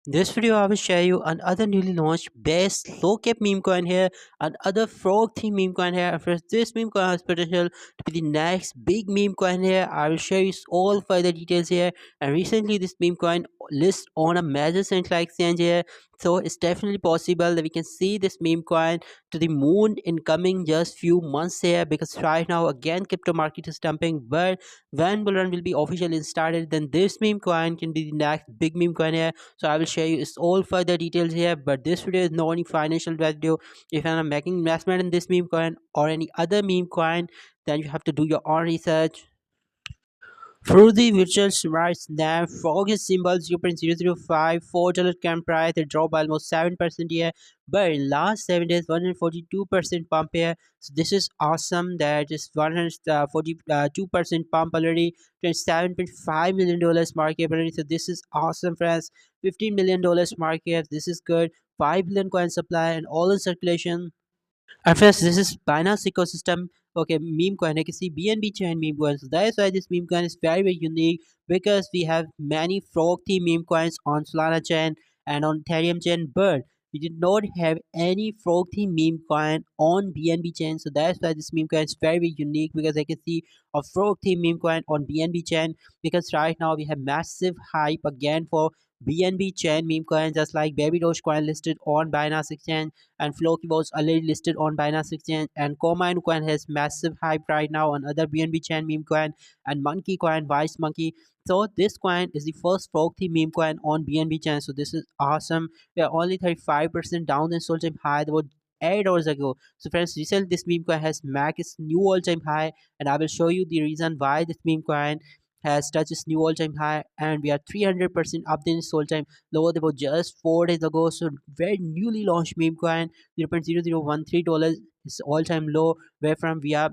This video I will share you another newly launched best low cap meme coin here, another frog theme meme coin here. After this meme coin has potential to be the next big meme coin here. I will share you all further details here. And recently this meme coin list on a major central exchange here. So it's definitely possible that we can see this meme coin to the moon in coming just few months here, because right now again crypto market is dumping. But when bull run will be officially started, then this meme coin can be the next big meme coin here. So I will share you its all further details here, but this video is not any financial video. If I'm making investment in this meme coin or any other meme coin, then you have to do your own research. Through the virtual rights now, frog is symbol 0.005, $4 current price, it dropped by almost 7% here. But in last 7 days, 142% pump here. So this is awesome. That is 142% pump already. $27.5 million market already. So this is awesome, friends. $15 million market. This is good. 5 billion coin supply and all in circulation. And first, this is Binance ecosystem. Okay, meme coin. I can see BNB chain meme coins. So that's why this meme coin is very, very unique, because we have many frog theme meme coins on Solana chain and on Ethereum chain, but we did not have any frog theme meme coin on BNB chain. So that's why this meme coin is very, very unique, because I can see a frog theme meme coin on BNB chain, because right now we have massive hype again for BNB chain meme coin, just like Baby Dogecoin listed on Binance Exchange, and Floki was already listed on Binance Exchange, and Coin Coin has massive hype right now on other BNB chain meme coin, and Monkey Coin, Vice Monkey. So this coin is the first frog theme meme coin on BNB chain. So this is awesome. We are only 35% down in all time high. They were 8 hours ago. So friends, recently this meme coin has max its new all-time high, and I will show you the reason why this meme coin has touched its new all-time high, and we are 300% up in its all-time low. They were just 4 days ago. So very newly launched meme coin, $0.0013 is all-time low, where from we are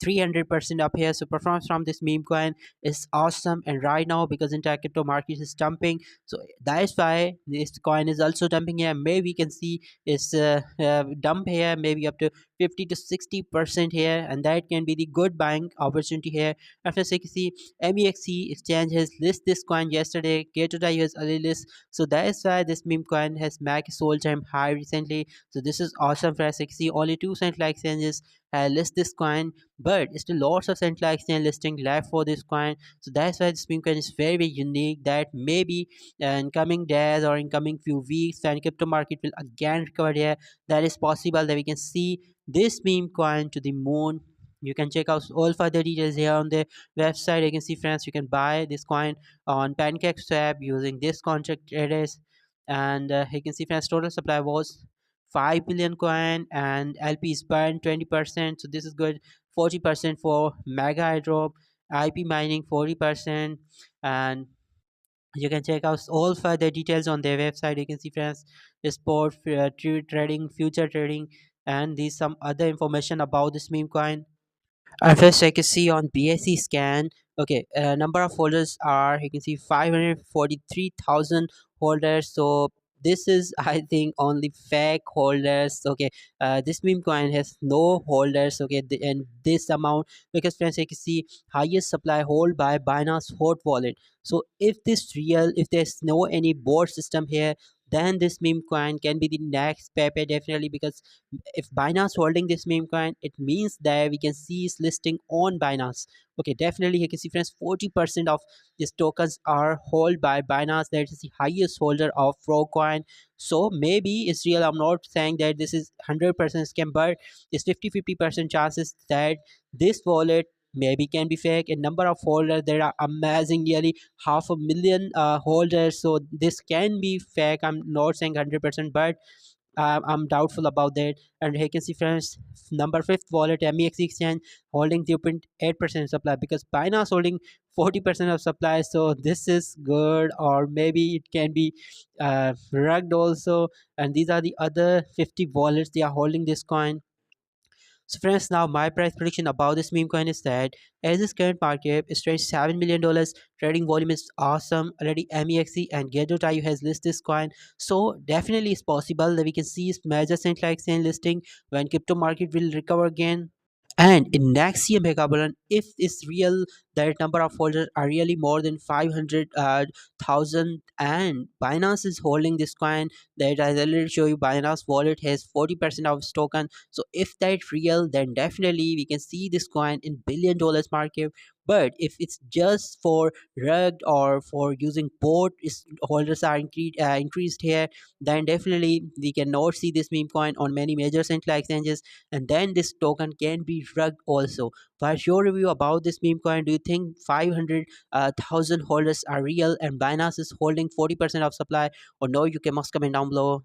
300% up here. So performance from this meme coin is awesome, and right now because entire crypto market is dumping, so that's why this coin is also dumping here. Maybe we can see it's dump here, maybe up to 50 to 60% here, and that can be the good buying opportunity here. After you can see MEXC exchange has list this coin yesterday, K2 has a list. So that's why this meme coin has max all-time high recently. So this is awesome. For us you can see only 2 cent like exchanges list this coin, but still lots of central exchange listing left for this coin. So that's why this meme coin is very, very unique, that maybe in coming days or in coming few weeks and crypto market will again recover here. That is possible that we can see this meme coin to the moon. You can check out all further details here on the website. You can see, friends, you can buy this coin on PancakeSwap using this contract address, and you can see, friends, total supply was 5 billion coin, and LP is burned 20%. So this is good. 40% for mega airdrop, IP mining 40%, and you can check out all further details on their website. You can see, friends, sport, trading, future trading, and these some other information about this meme coin. And first, I can see on BSC scan. Okay, number of holders are, you can see 543,000 holders. So this is I think only fake holders. Okay, this meme coin has no holders. Okay, and this amount, because friends, you can see highest supply hold by Binance Hot Wallet. So if this real, if there's no any board system here, then this meme coin can be the next Pepe definitely, because if Binance holding this meme coin, it means that we can see its listing on Binance. Okay, definitely you can see, friends, 40% of these tokens are held by Binance. That is the highest holder of Frog coin. So maybe it's real. I'm not saying that this is 100% scam, but it's 50-50% chances that this wallet maybe can be fake. And number of holders, there are amazing, nearly 500,000 holders. So this can be fake. I'm not saying 100%, but I'm doubtful about that. And you can see, friends, number fifth wallet, MEX exchange, holding 0.8% supply, because Binance holding 40% of supply. So this is good, or maybe it can be rugged also. And these are the other 50 wallets they are holding this coin. So friends, now my price prediction about this meme coin is that as this current market is trading $7 million, trading volume is awesome. Already MEXC and Get.io has listed this coin. So definitely it's possible that we can see its major central exchange listing when crypto market will recover again. And in Nexium Hexagon, if it's real, that number of holders are really more than 500,000, and Binance is holding this coin. That I already show you, Binance wallet has 40% of its token. So if that's real, then definitely we can see this coin in $1 billion market. But if it's just for rugged or for using bot, its holders are increased here, then definitely we cannot see this meme coin on many major central exchanges, and then this token can be rugged also. What's your review about this meme coin? Do you think 500,000 holders are real and Binance is holding 40% of supply, or no? You can must comment down below.